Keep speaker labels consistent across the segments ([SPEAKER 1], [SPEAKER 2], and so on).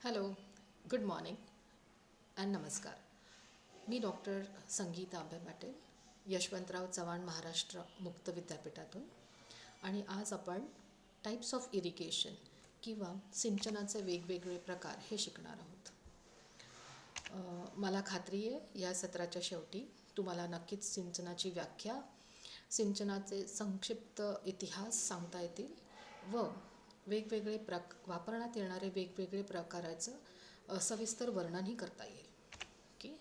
[SPEAKER 1] Hello, good morning and नमस्कार. मी doctor Sangeeta अभय पाटील, यशवंतराव चव्हाण महाराष्ट्र मुक्त विद्यापीठातून. आणि आज आपण टाईप्स ऑफ इरिगेशन किंवा सिंचनाचे वेगवेगळे प्रकार हे शिकणार आहोत. मला खात्री आहे या सत्राच्या शेवटी तुम्हाला नक्कीच सिंचनाची व्याख्या, सिंचनाचे संक्षिप्त इतिहास सांगता येतील व वेगवेगळे वापरण्यात येणारे वेगवेगळे प्रकाराचं सविस्तर वर्णनही करता येईल. Okay,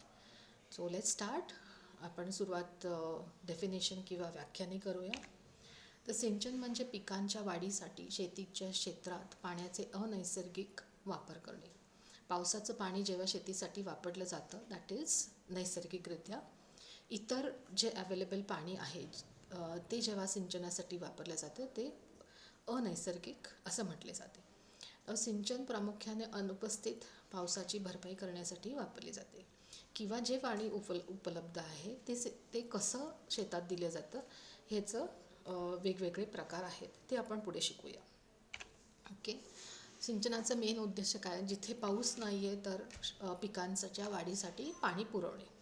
[SPEAKER 1] so let's start. आपण सुरुवात डेफिनेशन किंवा व्याख्याने करूया. तर सिंचन म्हणजे पिकांच्या वाढीसाठी शेतीच्या क्षेत्रात पाण्याचे अनैसर्गिक वापर करणे. पावसाचं पाणी जेव्हा शेतीसाठी वापरलं जातं दॅट इज नैसर्गिकरित्या. इतर जे अवेलेबल पाणी आहे ते जेव्हा सिंचनासाठी वापरलं जातं ते अनैसर्गिक असं म्हटले जाते. सिंचन प्रामुख्याने अनुपस्थित पावसाची भरपाई करण्यासाठी वापरले जाते किंवा जे पाणी उपलब्ध आहे ते कसं शेतात दिलं जातं ह्याचं वेगवेगळे प्रकार आहेत ते आपण पुढे शिकूया. ओके, सिंचनाचं मेन उद्देश काय? जिथे पाऊस नाही आहे तर पिकांच्या वाढीसाठी पाणी पुरवणे.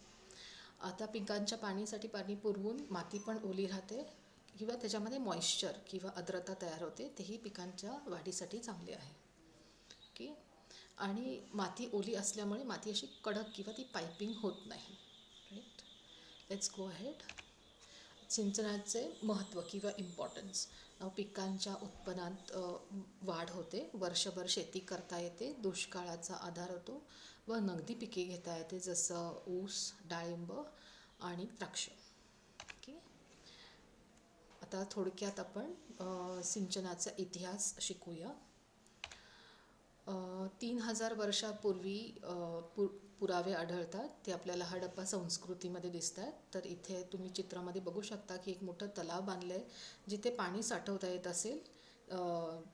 [SPEAKER 1] आता पिकांच्या पाणीसाठी पाणी पुरवून माती पण ओली राहते किंवा त्याच्यामध्ये मॉइश्चर किंवा आर्द्रता तयार होते, तेही पिकांच्या वाढीसाठी चांगले आहे. ओके, आणि माती ओली असल्यामुळे माती अशी कडक किंवा ती पायपिंग होत नाही. Right, let's go ahead. सिंचनाचे महत्त्व किंवा इम्पॉर्टन्स. पिकांच्या उत्पन्नात वाढ होते, वर्षभर शेती करता येते, दुष्काळाचा आधार होतो व नगदी पिके घेता येते जसं ऊस, डाळिंब आणि द्राक्ष. ओके, आता थोडक्यात आपण सिंचनाचा इतिहास शिकूया. 3000 वर्षापूर्वी पुरावे आढळतात, ते आपल्याला हडप्पा संस्कृतीमध्ये दिसत आहेत. तर इथे तुम्ही चित्रामध्ये बघू शकता की एक मोठं तलाव बांधलं आहे जिथे पाणी साठवता येत असेल,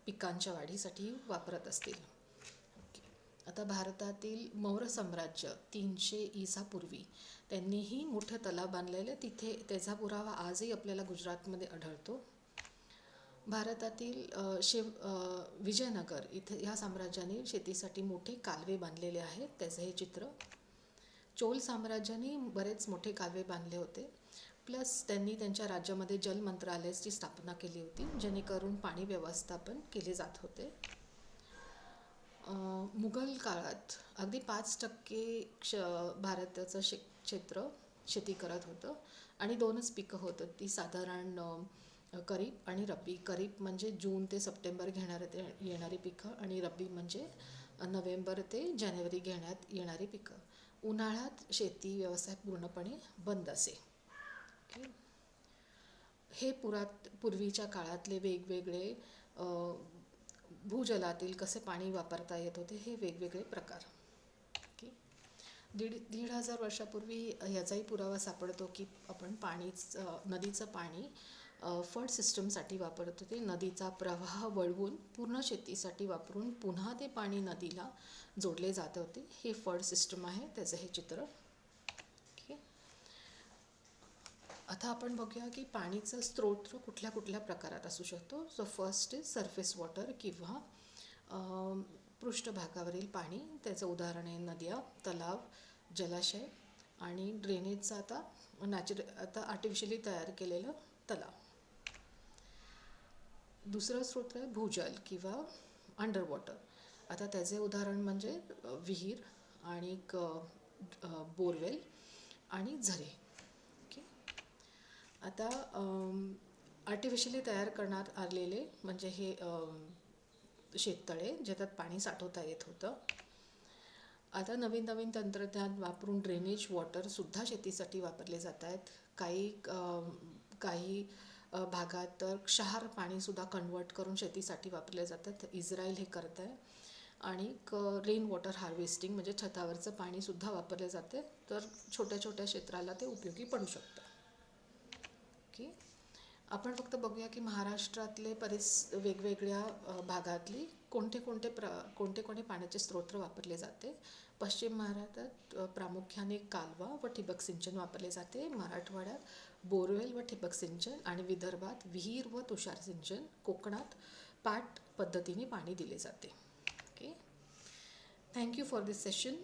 [SPEAKER 1] पिकांच्या वाढीसाठी वापरत असतील. ओके, आता भारतातील मौर्य साम्राज्य 300 ईसापूर्वी त्यांनीही मोठं तलाव बांधलेलं, तिथे त्याचा पुरावा आजही आपल्याला गुजरातमध्ये आढळतो. भारतातील विजयनगर इथे ह्या साम्राज्याने शेतीसाठी मोठे कालवे बांधलेले आहेत, त्याचं हे चित्र. चोल साम्राज्याने बरेच मोठे कालवे बांधले होते, प्लस त्यांनी त्यांच्या राज्यामध्ये जल मंत्रालयाची स्थापना केली होती जेणेकरून पाणी व्यवस्थापन केले जात होते. मुघल काळात अगदी 5% भारताचं क्षेत्र शेती करत होतं आणि 2च पिकं होतं, ती साधारण खरीप आणि रब्बी. खरीप म्हणजे जून ते सप्टेंबर येणारी पिकं आणि रब्बी म्हणजे नोव्हेंबर ते जानेवारी घेण्यात येणारी पिकं. उन्हाळ्यात शेती व्यवसाय पूर्णपणे बंद असे. ओके, हे पूर्वीच्या काळातले वेगवेगळे भूजलातील कसे पाणी वापरता येत होते हे वेगवेगळे प्रकार. ओके, 1500 वर्षापूर्वी ह्याचाही पुरावा सापडतो की आपण नदीचं पाणी फड सिस्टमसाठी वापरत होते. नदीचा प्रवाह वळवून पूर्ण शेतीसाठी वापरून पुन्हा ते पाणी नदीला जोडले जात होते. हे फड सिस्टम आहे, त्याचं हे चित्र. ओके, आता आपण बघूया की पाणीचं स्रोत कुठल्या कुठल्या प्रकारात असू शकतो. So first is surface water किंवा पृष्ठभागावरील पाणी. त्याचं उदाहरण आहे नद्या, तलाव, जलाशय आणि ड्रेनेजचा आता आर्टिफिशियली तयार केलेलं तलाव. दुसरं स्रोत आहे भूजल किंवा अंडर वॉटर. आता त्याचे उदाहरण म्हणजे विहीर आणि बोरवेल आणि झरे. ओके, आता आर्टिफिशियली तयार करण्यात आलेले म्हणजे हे शेततळे ज्याच्यात पाणी साठवता येत होतं. आता नवीन नवीन तंत्रज्ञान वापरून ड्रेनेज वॉटरसुद्धा शेतीसाठी वापरले जात आहेत. काही भागात तर क्षार पाणीसुद्धा कन्वर्ट करून शेतीसाठी वापरले जातात. इस्रायल हे करत आहे. आणि रेन वॉटर हार्वेस्टिंग म्हणजे छतावरचं पाणीसुद्धा वापरले जाते, तर छोट्या छोट्या क्षेत्राला ते उपयोगी पडू शकतं. ओके, आपण फक्त बघूया की महाराष्ट्रातले वेगवेगळ्या भागातली कोणते पाण्याचे स्रोत वापरले जाते. पश्चिम महाराष्ट्रात प्रामुख्याने कालवा व ठिबक सिंचन वापरले जाते. मराठवाड्यात बोरवेल व ठिबक सिंचन आणि विदर्भात विहीर व तुषार सिंचन. कोकणात पाट पद्धतीने पाणी दिले जाते. Okay, Thank you for this session.